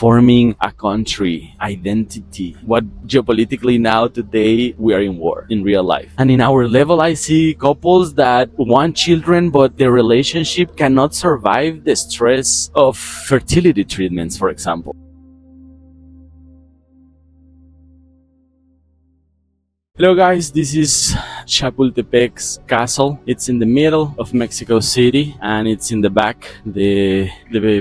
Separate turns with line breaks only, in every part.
forming a country, identity. What geopolitically now today we are in war in real life. And in our level, I see couples that want children, but their relationship cannot survive the stress of fertility treatments, for example. Hello guys, this is Chapultepec's castle. It's in the middle of Mexico City and it's in the back, the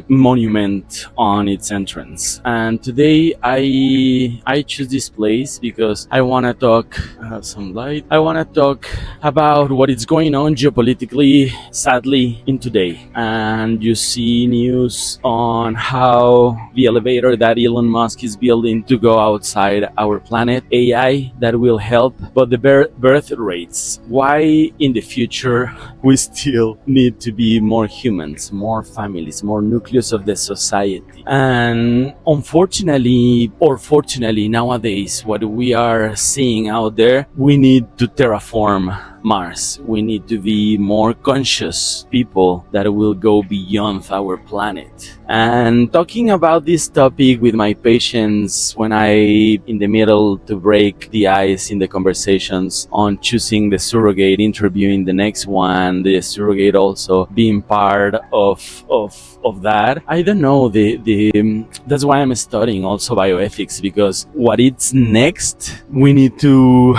monument on its entrance. And today I choose this place because I want to talk, I have some light, I want to talk about what is going on geopolitically, sadly, in today. And you see news on how the elevator that Elon Musk is building to go outside our planet, AI that will help, but the birth rates, why in the future we still need to be more humans, more families, more nucleus of the society. And unfortunately or fortunately nowadays, what we are seeing out there, we need to terraform Mars. We need to be more conscious people that will go beyond our planet. And talking about this topic with my patients when I in the middle to break the ice in the conversations on choosing the surrogate, interviewing the next one, the surrogate also being part of that. I don't know, that's why I'm studying also bioethics, because what it's next, we need to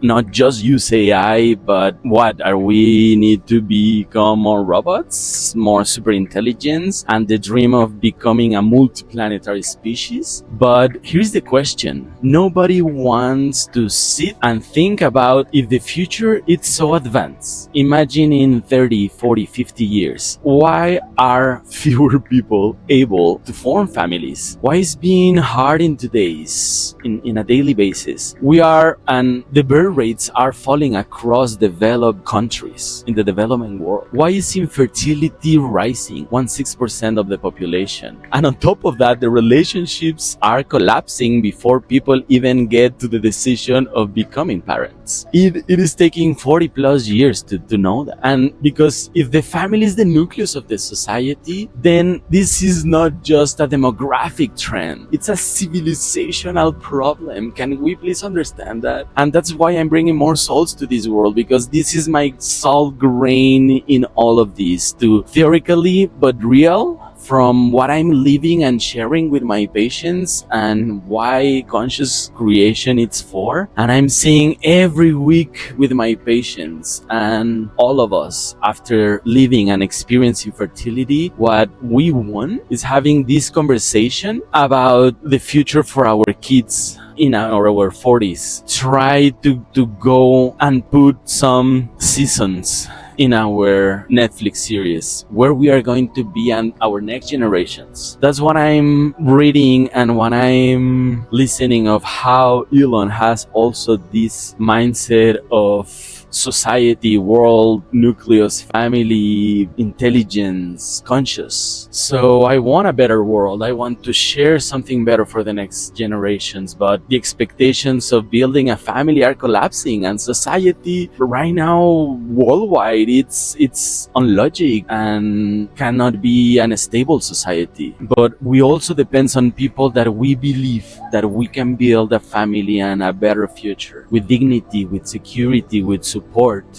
not just use AI, but what are we need to become more robots, more super intelligence, and the dream of becoming a multiplanetary species. But here's the question. Nobody wants to sit and think about if the future is so advanced. Imagine in 30, 40, 50 years. Why are fewer people able to form families? Why is being hard in today's, in a daily basis? We are, and the birth rates are falling across developed countries in the developing world. Why is infertility rising? 16% of the population. And on top of that, the relationships are collapsing before people even get to the decision of becoming parents. It is taking 40 plus years to know that. And because if the family is the nucleus of the society, then this is not just a demographic trend. It's a civilizational problem. Can we please understand that? And that's why I'm bringing more souls to this world, because this is my soul grain in all of this, to theoretically but real, from what I'm living and sharing with my patients and why conscious creation it's for. And I'm seeing every week with my patients and all of us, after living and experiencing fertility, what we want is having this conversation about the future for our kids in our 40s. Try to go and put some seasons in our Netflix series where we are going to be and our next generations. That's what I'm reading and what I'm listening of, how Elon has also this mindset of society, world, nucleus, family, intelligence, conscious. So I want a better world. I want to share something better for the next generations, but the expectations of building a family are collapsing, and society right now worldwide, it's unlogic and cannot be an stable society. But we also depends on people that we believe that we can build a family and a better future with dignity, with security, with support.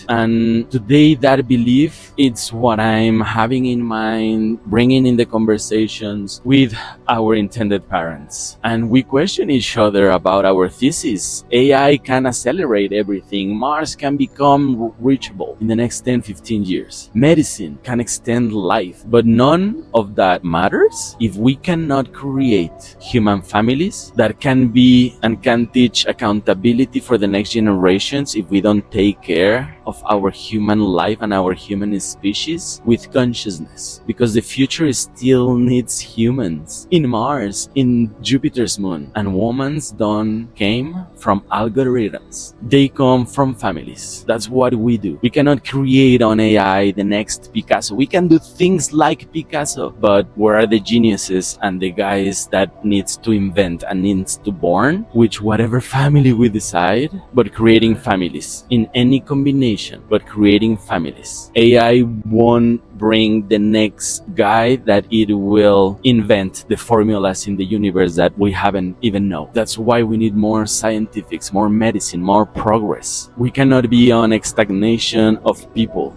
And today that belief, it's what I'm having in mind, bringing in the conversations with our intended parents. And we question each other about our thesis. AI can accelerate everything. Mars can become reachable in the next 10, 15 years. Medicine can extend life, but none of that matters if we cannot create human families that can be and can teach accountability for the next generations, if we don't take care of our human life and our human species with consciousness. Because the future still needs humans in Mars, in Jupiter's moon. And women's don't came from algorithms. They come from families. That's what we do. We cannot create on AI the next Picasso. We can do things like Picasso, but where are the geniuses and the guys that needs to invent and needs to born, which whatever family we decide, but creating families in any any combination, but creating families. AI won't bring the next guy that it will invent the formulas in the universe that we haven't even know. That's why we need more scientifics, more medicine, more progress. We cannot be on stagnation of people.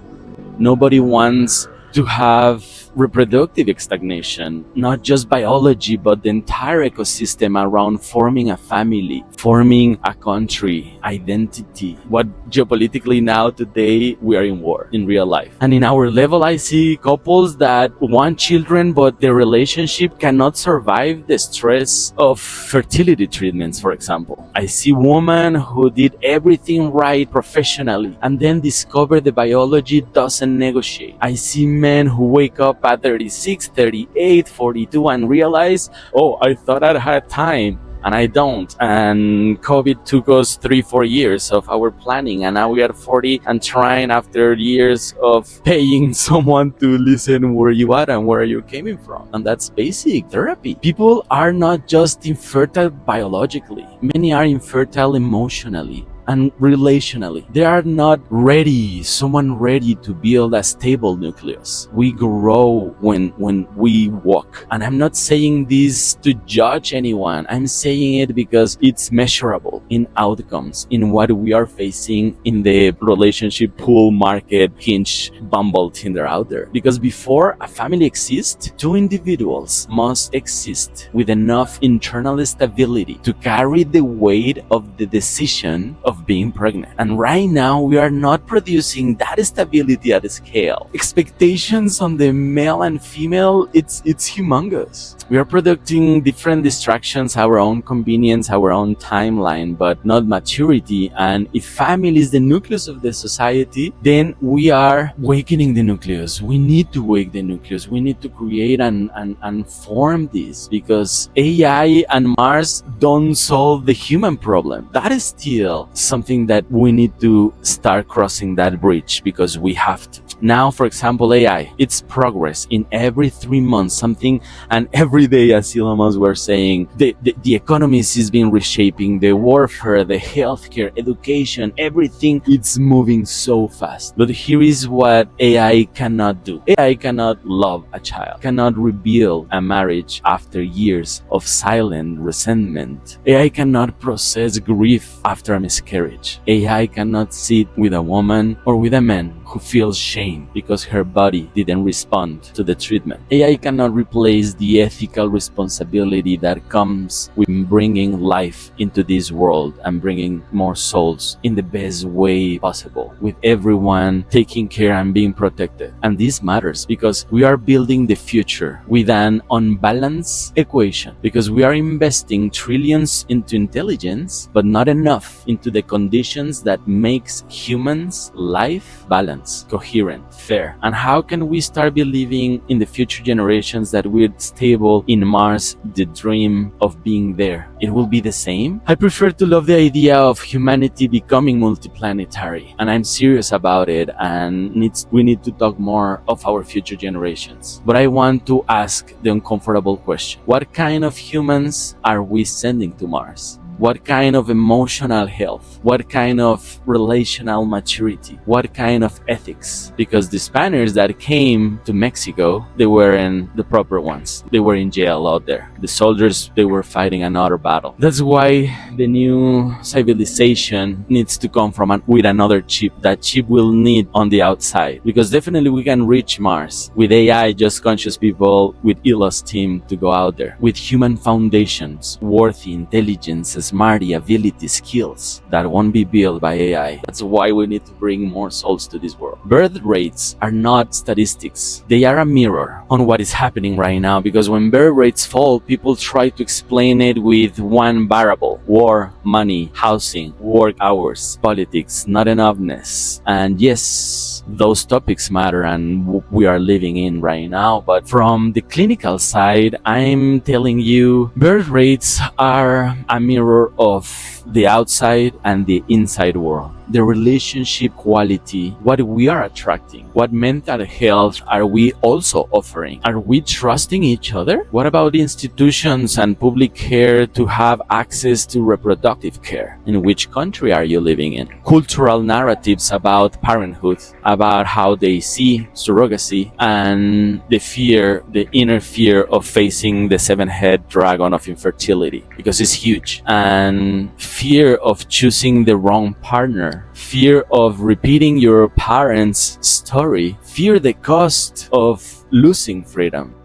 Nobody wants to have reproductive stagnation, not just biology, but the entire ecosystem around forming a family, forming a country, identity. What geopolitically now today we are in war in real life. And in our level, I see couples that want children, but their relationship cannot survive the stress of fertility treatments, for example. I see women who did everything right professionally and then discover the biology doesn't negotiate. I see men who wake up at 36, 38, 42 and realize, oh, I thought I had time and I don't. And COVID took us 3-4 years of our planning, and now we are 40 and trying after years of paying someone to listen where you are and where you came from. And that's basic therapy. People are not just infertile biologically. Many are infertile emotionally and relationally. They are not someone ready to build a stable nucleus. We grow when we walk. And I'm not saying this to judge anyone. I'm saying it because it's measurable in outcomes, in what we are facing in the relationship pool market, Hinge, Bumble, Tinder out there. Because before a family exists, two individuals must exist with enough internal stability to carry the weight of the decision of being pregnant. And right now we are not producing that stability at scale. Expectations on the male and female, it's humongous. We are producing different distractions, our own convenience, our own timeline, but not maturity. And if family is the nucleus of the society, then we are awakening the nucleus. We need to wake the nucleus. We need to create and form this, because AI and Mars don't solve the human problem. That is still something that we need to start crossing that bridge, because we have to. Now, for example, AI, it's progress in every 3 months, something, and every day, as Elon Musk were saying, the economies is being reshaping, the warfare, the healthcare, education, everything, it's moving so fast. But here is what AI cannot do. AI cannot love a child, cannot rebuild a marriage after years of silent resentment. AI cannot process grief after a miscarriage. AI cannot sit with a woman or with a man who feels shame because her body didn't respond to the treatment. AI cannot replace the ethical responsibility that comes with bringing life into this world and bringing more souls in the best way possible, with everyone taking care and being protected. And this matters because we are building the future with an unbalanced equation, because we are investing trillions into intelligence, but not enough into the conditions that makes humans' life balanced, coherent, fair. And how can we start believing in the future generations that we're stable in Mars, the dream of being there? It will be the same. I prefer to love the idea of humanity becoming multiplanetary, and I'm serious about it, and we need to talk more of our future generations. But I want to ask the uncomfortable question: what kind of humans are we sending to Mars? What kind of emotional health? What kind of relational maturity? What kind of ethics? Because the Spaniards that came to Mexico, they weren't the proper ones. They were in jail out there. The soldiers, they were fighting another battle. That's why the new civilization needs to come with another chip. That chip will need on the outside. Because definitely we can reach Mars with AI, just conscious people, with Elon's team to go out there. With human foundations, worthy intelligence, smarty, ability, skills that won't be built by AI. That's why we need to bring more souls to this world. Birth rates are not statistics. They are a mirror on what is happening right now, because when birth rates fall, people try to explain it with one variable: war, money, housing, work hours, politics, not enoughness. And yes, those topics matter and we are living in right now. But from the clinical side, I'm telling you, birth rates are a mirror of the outside and the inside world. the relationship quality, what we are attracting, what mental health are we also offering? Are we trusting each other? What about institutions and public care to have access to reproductive care? In which country are you living in? Cultural narratives about parenthood, about how they see surrogacy, and the inner fear of facing the seven-head dragon of infertility, because it's huge, and fear of choosing the wrong partner, fear of repeating your parents' story, fear the cost of losing freedom.